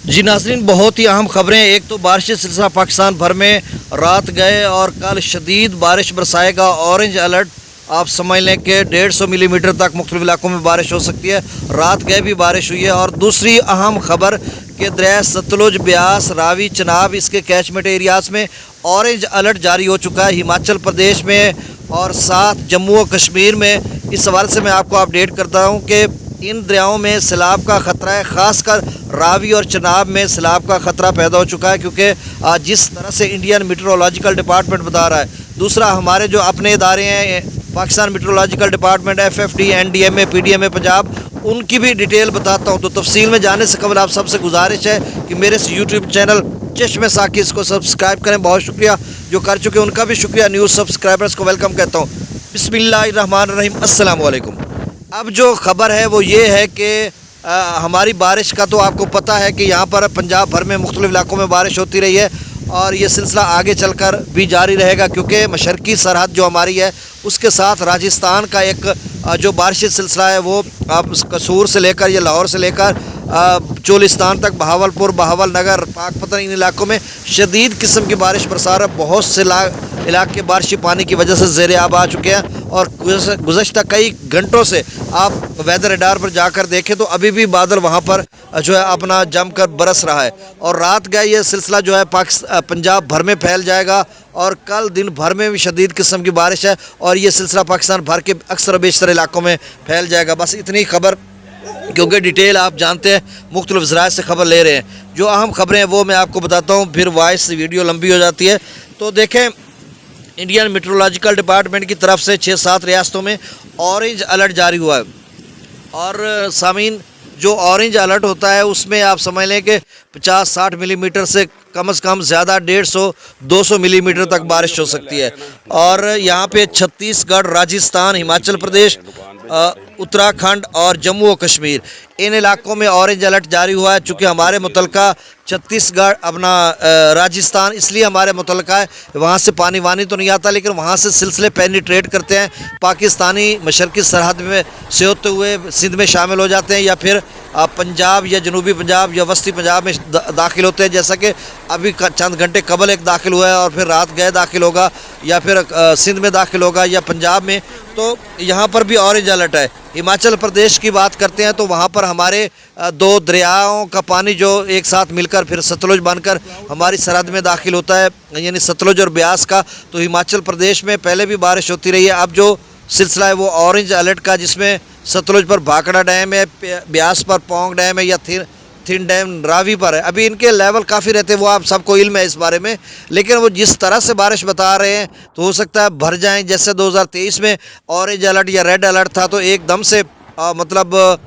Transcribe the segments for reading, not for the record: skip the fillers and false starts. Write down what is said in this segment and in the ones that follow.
जी नाज़रीन, बहुत ही अहम खबरें। एक तो बारिश सिलसिला पाकिस्तान भर में रात गए और कल शदीद बारिश बरसाएगा। ऑरेंज अलर्ट आप समझ लें कि 150 मिलीमीटर तक मुख्तलिफ इलाकों में बारिश हो सकती है। रात गए भी बारिश हुई है। और दूसरी अहम खबर कि दरिया सतलुज, ब्यास, रावी, चनाब इसके कैचमेंट एरियाज़ में ऑरेंज अलर्ट जारी हो चुका है। हिमाचल प्रदेश में और साथ जम्मू और कश्मीर में। इस हवाले से मैं आपको अपडेट करता हूँ कि इन दरियाओं में सैलाब का ख़तरा है। ख़ासकर रावी और चनाब में सैलाब का ख़तरा पैदा हो चुका है, क्योंकि जिस तरह से इंडियन मीटरोलॉजिकल डिपार्टमेंट बता रहा है। दूसरा, हमारे जो अपने इदारे हैं, Pakistan meteorological department, FFD, NDMA, PDMA Punjab, उनकी भी डिटेल बताता हूँ। तो तफसील में जाने से कबल आप सबसे गुजारिश है कि मेरे इस यूट्यूब चैनल चश्मे साकिब को सब्सक्राइब करें। बहुत शुक्रिया जो कर चुके, उनका भी शुक्रिया। न्यूज़ सब्सक्राइबर्स को वेलकम कहता हूँ। बिस्मिल्लाहिर्रहमानिर्रहीम, अस्सलाम वालेकुम। अब जो ख़बर है वो ये है कि हमारी बारिश का तो आपको पता है कि यहाँ पर पंजाब भर में मुख्तलिफ इलाकों में बारिश होती रही है और ये सिलसिला आगे चलकर भी जारी रहेगा, क्योंकि मशरकी सरहद जो हमारी है उसके साथ राजस्थान का एक जो बारिशी सिलसिला है वो आप कसूर से लेकर या लाहौर से लेकर चोलिस्तान तक, बहावलपुर, बहावल नगर, पाकपतन, इन इलाकों में शदीद किस्म की बारिश बरसा रहा है। बहुत से इलाके बारिशी पानी की वजह से ज़ेर आब आ चुके हैं और गुज़श्ता कई घंटों से आप वेदर रडार पर जाकर देखें तो अभी भी बादल वहाँ पर जो है अपना जमकर बरस रहा है। और रात गए ये सिलसिला जो है पंजाब भर में फैल जाएगा और कल दिन भर में भी शदीद किस्म की बारिश है और ये सिलसिला पाकिस्तान भर के अक्सर बेशतर इलाकों में फैल जाएगा। बस इतनी खबर, क्योंकि डिटेल आप जानते हैं मुख्तलिफ ज़राए से खबर ले रहे हैं। जो अहम खबरें हैं वो मैं आपको बताता हूँ, फिर वॉइस वीडियो लंबी हो जाती है। तो देखें, इंडियन मीटरोलॉजिकल डिपार्टमेंट की तरफ से 6-7 रियासतों में ऑरेंज अलर्ट जारी हुआ है। और सामीन, जो ऑरेंज अलर्ट होता है उसमें आप समझ लें कि 50-60 मिलीमीटर से कम ज़्यादा 150-200 मिलीमीटर तक बारिश हो सकती है। और यहाँ पे छत्तीसगढ़, राजस्थान, हिमाचल प्रदेश, उत्तराखंड और जम्मू और कश्मीर, इन इलाकों में ऑरेंज अलर्ट जारी हुआ है। चूँकि हमारे मुतलका छत्तीसगढ़, अपना राजस्थान, इसलिए हमारे मुतलका है वहाँ से पानी वानी तो नहीं आता, लेकिन वहाँ से सिलसिले पेनिट्रेट करते हैं, पाकिस्तानी मशरकी सरहद में से होते हुए सिंध में शामिल हो जाते हैं, या फिर पंजाब या जनूबी पंजाब या वस्ती पंजाब में दाखिल होते हैं। जैसा कि अभी चंद घंटे कबल एक दाखिल हुआ है और फिर रात गए दाखिल होगा, या फिर सिंध में दाखिल होगा या पंजाब में। तो यहाँ पर भी ऑरेंज अलर्ट है। हिमाचल प्रदेश की बात करते हैं तो वहाँ पर हमारे 2 दरियाओं का पानी जो एक साथ मिलकर फिर सतलुज बनकर हमारी सरहद में दाखिल होता है, यानी सतलुज और ब्यास का। तो हिमाचल प्रदेश में पहले भी बारिश होती रही है। अब जो सिलसिला है वो ऑरेंज अलर्ट का, जिसमें सतलुज पर भाखड़ा डैम है, ब्यास पर पौंग डैम है या थिन डैम रावी पर है। अभी इनके लेवल काफ़ी रहते हैं, वो आप सबको इल्म है इस बारे में, लेकिन वो जिस तरह से बारिश बता रहे हैं तो हो सकता है भर जाएं। जैसे 2023 में ऑरेंज अलर्ट या रेड अलर्ट था तो एकदम से मतलब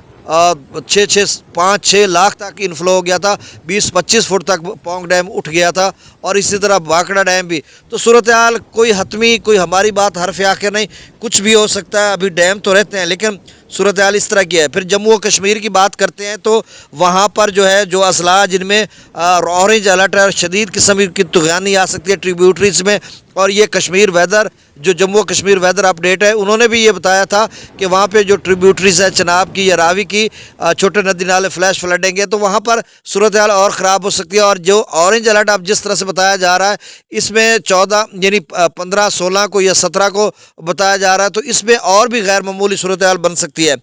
5-6 लाख तक इनफ्लो हो गया था, 20-25 फुट तक पौंग डैम उठ गया था, और इसी तरह भाखड़ा डैम भी। तो सूरत हाल कोई हतमी, कोई हमारी बात हरफ आखिर नहीं, कुछ भी हो सकता है। अभी डैम तो रहते हैं लेकिन सूरत हाल इस तरह की है। फिर जम्मू और कश्मीर की बात करते हैं तो वहाँ पर जो है जो अजला जिनमें ऑरेंज अलर्ट है, शदीद किस्म की तूफ़ानी आ सकती है ट्रिब्यूटरीज में। और ये कश्मीर वेदर, जो जम्मू और कश्मीर वेदर अपडेट है, उन्होंने भी ये बताया था कि वहाँ पे जो ट्रिब्यूटरीज है चनाब की या रावी की, छोटे नदी नाले फ्लैश फ्लडेंगे तो वहाँ पर सूरत हाल और ख़राब हो सकती है। और जो ऑरेंज अलर्ट अब जिस तरह से बताया जा रहा है, इसमें 14 यानी 15, 16 को या 17 को बताया जा रहा है, तो इसमें और भी गैर मामूली सूरत हाल बन सकती है।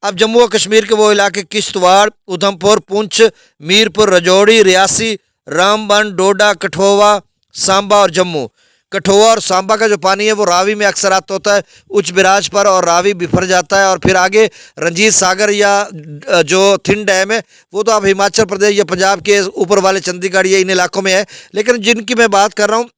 अब जम्मू और कश्मीर के वो इलाके किश्तवाड़, उधमपुर, पुंछ, मीरपुर, राजौरी, रियासी, रामबन, डोडा, कठुआ, सांबा और जम्मू। कठुआ और सांबा का जो पानी है वो रावी में अक्सर आता होता है उच्च बिराज पर, और रावी बिफर जाता है। और फिर आगे रंजीत सागर या जो थिन डैम है वो तो अब हिमाचल प्रदेश या पंजाब के ऊपर वाले चंडीगढ़ ये इन इलाकों में है। लेकिन जिनकी मैं बात कर रहा हूँ,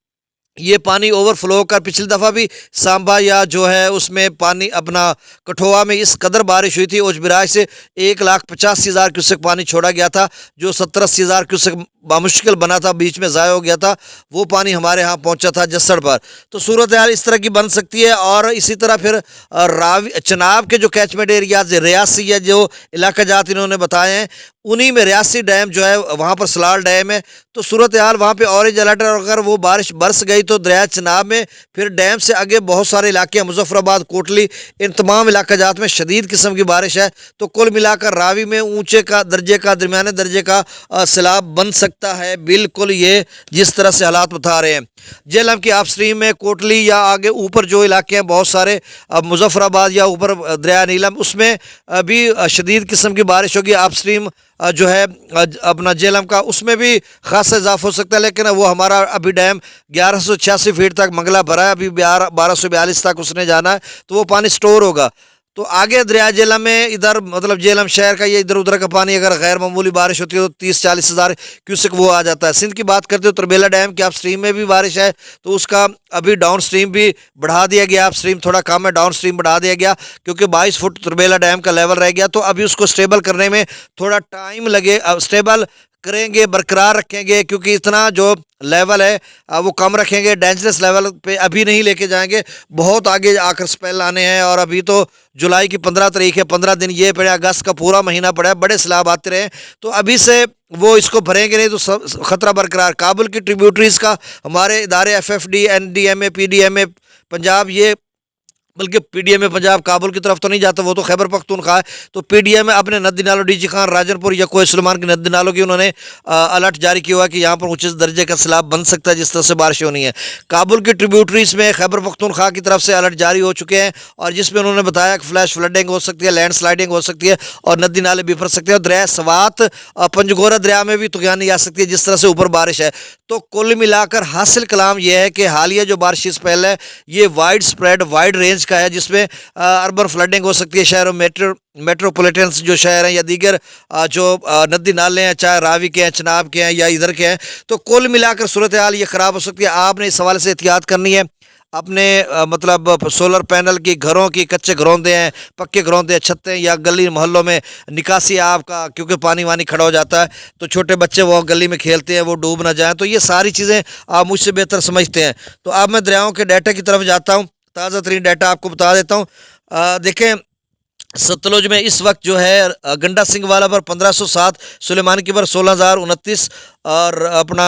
ये पानी ओवरफ्लो कर पिछली दफ़ा भी सांबा या जो है उसमें पानी अपना कठुआ में इस कदर बारिश हुई थी, उजबिराज से 1,85,000 क्यूसेक पानी छोड़ा गया था, जो 70-80 हज़ार क्यूसेक बामुश्किल बना था, बीच में ज़ाया हो गया था। वो पानी हमारे यहाँ पहुँचा था जस्सड़ पर। तो सूरत हाल इस तरह की बन सकती है। और इसी तरह फिर रावी चनाब के जो कैचमेंट एरियाज रियासी या जो इलाका जात इन्होंने बताए हैं, उन्हीं में रियासी डैम जो है वहाँ पर सलाल डैम है। तो सूरत हाल वहाँ पे ऑरेंज अलर्ट है, और अगर वो बारिश बरस गई तो दरिया चनाब में फिर डैम से आगे बहुत सारे इलाके हैं, मुजफ्फराबाद, कोटली, इन तमाम इलाका जात में शदीद किस्म की बारिश है। तो कुल मिलाकर रावी में ऊंचे का दर्जे का, दरमियाने दर्जे का सैलाब बन सकता है। बिल्कुल ये जिस तरह से हालात बता रहे हैं। जेहलम की आप स्ट्रीम में कोटली या आगे ऊपर जो इलाके हैं बहुत सारे, मुजफ्फराबाद या ऊपर दरिया नीलम, उसमें भी शदीद किस्म की बारिश होगी। आप स्ट्रीम जो है अपना जेहलम का, उसमें भी खासा इजाफा हो सकता है। लेकिन वो हमारा अभी डैम 1186 फीट तक मंगला भरा है, अभी 1242 तक उसने जाना है, तो वो पानी स्टोर होगा। तो आगे दरिया जेहलम में इधर मतलब जेहलम शहर का ये इधर उधर का पानी अगर गैर मामूली बारिश होती है तो 30-40 हज़ार क्यूसेक वो आ जाता है। सिंध की बात करते हो तरबेला डैम की आप स्ट्रीम में भी बारिश है, तो उसका अभी डाउन स्ट्रीम भी बढ़ा दिया गया। आप स्ट्रीम थोड़ा कम है, डाउन स्ट्रीम बढ़ा दिया गया, क्योंकि 22 फुट तरबेला डैम का लेवल रह गया। तो अभी उसको स्टेबल करने में थोड़ा टाइम लगे। स्टेबल करेंगे, बरकरार रखेंगे, क्योंकि इतना जो लेवल है वो कम रखेंगे, डेंजरस लेवल पे अभी नहीं लेके जाएंगे। बहुत आगे आकर स्पेल आने हैं, और अभी तो जुलाई की 15 तारीख है, 15 दिन ये पड़े, अगस्त का पूरा महीना पड़ा है, बड़े सैलाब आते रहे। तो अभी से वो इसको भरेंगे नहीं तो ख़तरा बरकरार। काबुल की ट्रिब्यूटरीज़ का हमारे इदारे FFD, NDMA, PDMA पंजाब, ये बल्कि PDMA पंजाब काबुल की तरफ तो नहीं जाता, वो तो खैबर पख्तूनख्वा है। तो PDMA अपने नदी नालों, DG खान, राजनपुर या कोई सुलेमान की नदी नालों की उन्होंने अलर्ट जारी किया हुआ है कि यहाँ पर ऊंचे दर्जे का सैलाब बन सकता है जिस तरह से बारिश होनी है। काबुल की ट्रिब्यूटरीज में खैबर पख्तूनख्वा की तरफ से अलर्ट जारी हो चुके हैं, और जिसमें उन्होंने बताया कि फ्लैश फ्लडिंग हो सकती है, लैंड स्लाइडिंग हो सकती है, और नदी नाले बिफर सकते हैं। और दरिया सवात, पंजगोरा दरिया में भी तुगयानी आ सकती है जिस तरह से ऊपर बारिश है। तो कुल मिलाकर हासिल कलाम यह है कि हालिया जो बारिश स्पेल है ये वाइड स्प्रेड, वाइड रेंज का है, जिसमें अर्बन फ्लडिंग हो सकती है शहरों, मेट्रोपॉलिटन्स जो शहर हैं, या दीगर जो नदी नाले हैं, चाहे रावी के हैं, चनाब के हैं, या इधर के हैं। तो कुल मिलाकर सूरत हाल ये ख़राब हो सकती है। आपने इस हवाले से एहतियात करनी है। अपने मतलब सोलर पैनल की, घरों की, कच्चे घरौंदे हैं, पक्के घरौंदे हैं, छतें या गली मोहल्लों में निकासी है आपका, क्योंकि पानी वानी खड़ा हो जाता है, तो छोटे बच्चे वो गली में खेलते हैं, वो डूब ना जाएं। तो ये सारी चीज़ें आप मुझसे बेहतर समझते हैं। तो अब मैं दरियाओं के डाटा की तरफ जाता हूँ, ताज़ा तरीन डाटा आपको बता देता हूँ। देखें, सतलुज में इस वक्त जो है गंडा सिंह वाला पर 1507, सुलेमान की पर 16,029, और अपना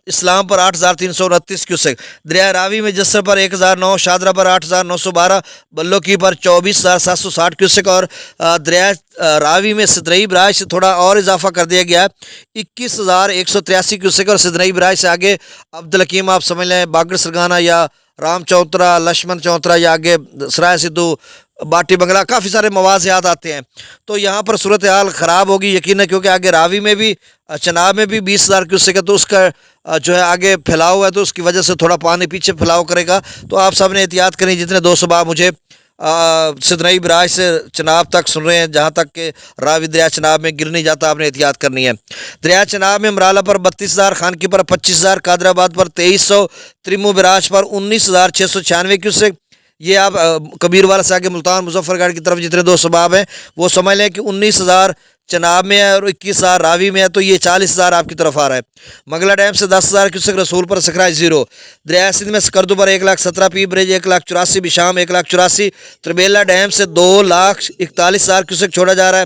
इस्लाम पर 8,329 क्यूसेक। दरिया रावी में जस्सर पर 1,009, शादरा पर 8,912, बल्लो की पर 24,760 क्यूसेक, और दरिया रावी में सिदरई बराज से थोड़ा और इजाफा कर दिया गया है, 21,183 क्यूसेक। और सिदरई बराज से आगे अब्दुल हकीम आप समझ लें, बागड़ सरगाना या राम चौतरा, लक्ष्मण चौतरा, या आगे सराय सिद्धू, बाटी बंगला, काफ़ी सारे मवाज़ियात आते हैं। तो यहाँ पर सूरत हाल ख़राब होगी यकीन, क्योंकि आगे रावी में भी, चनाब में भी 20,000 क्यूसेक है, तो उसका जो है आगे फैलाव है, तो उसकी वजह से थोड़ा पानी पीछे फैलाव करेगा। तो आप सब ने एहतियात करें। जितने दोस्त आप मुझे सिदनई बराज से चनाब तक सुन रहे हैं, जहाँ तक कि रावी दरिया चनाब में गिर नहीं जाता, आपने एहतियात करनी है। दरिया चनाब में मराला पर 32,000, खानकी पर 25,000, कादराबाद पर 2300, त्रिमू बराज पर 19,696 क्यूसेक। ये आप कबीर वाला से आगे मुल्तान, मुजफ्फरगढ़ की तरफ जितने दो सबाब हैं वो समझ लें कि 19,000 चनाब में है और 21,000 रावी में है, तो ये 40,000 आपकी तरफ आ रहा है। मंगला डैम से 10,000 क्यूसेक, रसूल पर सकराय 0। दरिया सिंध में स्कर्दू पर 1,17, पी ब्रिज 1,84, बिशाम 1,84, त्रिबेला डैम से 2,41,000 क्यूसेक छोड़ा जा रहा है।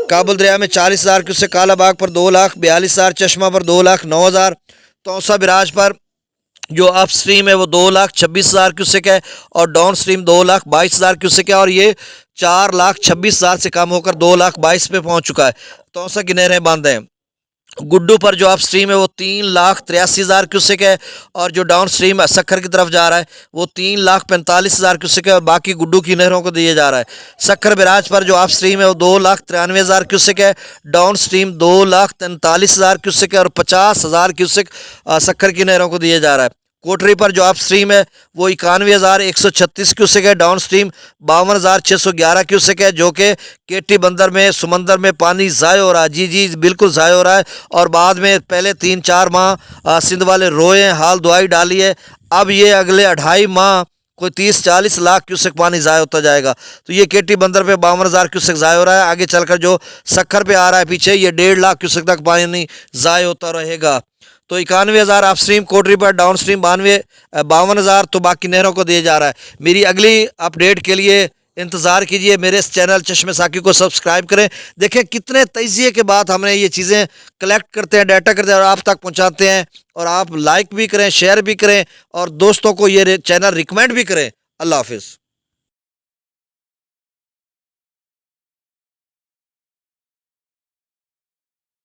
काबुल दरिया में 40,000 क्यूसेक, कालाबाग पर 2,42,000, चश्मा पर 2,09,000, तौसा बिराज पर जो अप स्ट्रीम है वो 2,26,000 क्यूसेक है, और डाउन स्ट्रीम 2,22,000 क्यूसेक है, और ये 4,26,000 से कम होकर 2,22,000 पे पहुंच चुका है। तौसा की नहरें बंद हैं। गुड्डू पर जो अप स्ट्रीम है वो 3,83,000 क्यूसेक है, और जो डाउन स्ट्रीम सक्खर की तरफ जा रहा है वो 3,45,000 क्यूसेक है, और बाकी गुड्डू की नहरों को दिए जा रहा है। सक्खर बिराज पर जो अप स्ट्रीम है वो 2,93,000 क्यूसेक है, डाउन स्ट्रीम 2,43,000 क्यूसेक है, और 50,000 क्यूसेक सक्खर की नहरों को दिए जा रहा है। कोटरी पर जो अप स्ट्रीम है वो 91,136 क्यूसेक है, डाउन स्ट्रीम 52,611 क्यूसेक है, जो कि केटी बंदर में, समंदर में पानी ज़ाय हो रहा है। जी जी बिल्कुल ज़ाय हो रहा है, और बाद में पहले 3-4 माह सिंध वाले रोए हैं, हाल दुआई डाली है। अब ये अगले 2.5 माह कोई 30-40 लाख क्यूसेक पानी ज़ाय होता जाएगा। तो ये केटी बंदर पे 52,000 क्यूसेक ज़ाय हो रहा है। आगे चलकर जो सक्खर पे आ रहा है पीछे, ये 1.5 लाख क्यूसेक तक पानी ज़ाय होता रहेगा। तो 91,000 आप स्ट्रीम कोटरी पर, डाउन स्ट्रीम 52,000, तो बाकी नहरों को दिया जा रहा है। मेरी अगली अपडेट के लिए इंतज़ार कीजिए, मेरे इस चैनल चश्मे साकी को सब्सक्राइब करें। देखें कितने तजिए के बाद हमने ये चीज़ें कलेक्ट करते हैं, डाटा करते हैं और आप तक पहुंचाते हैं। और आप लाइक भी करें, शेयर भी करें और दोस्तों को ये चैनल रिकमेंड भी करें। अल्लाह हाफिज़।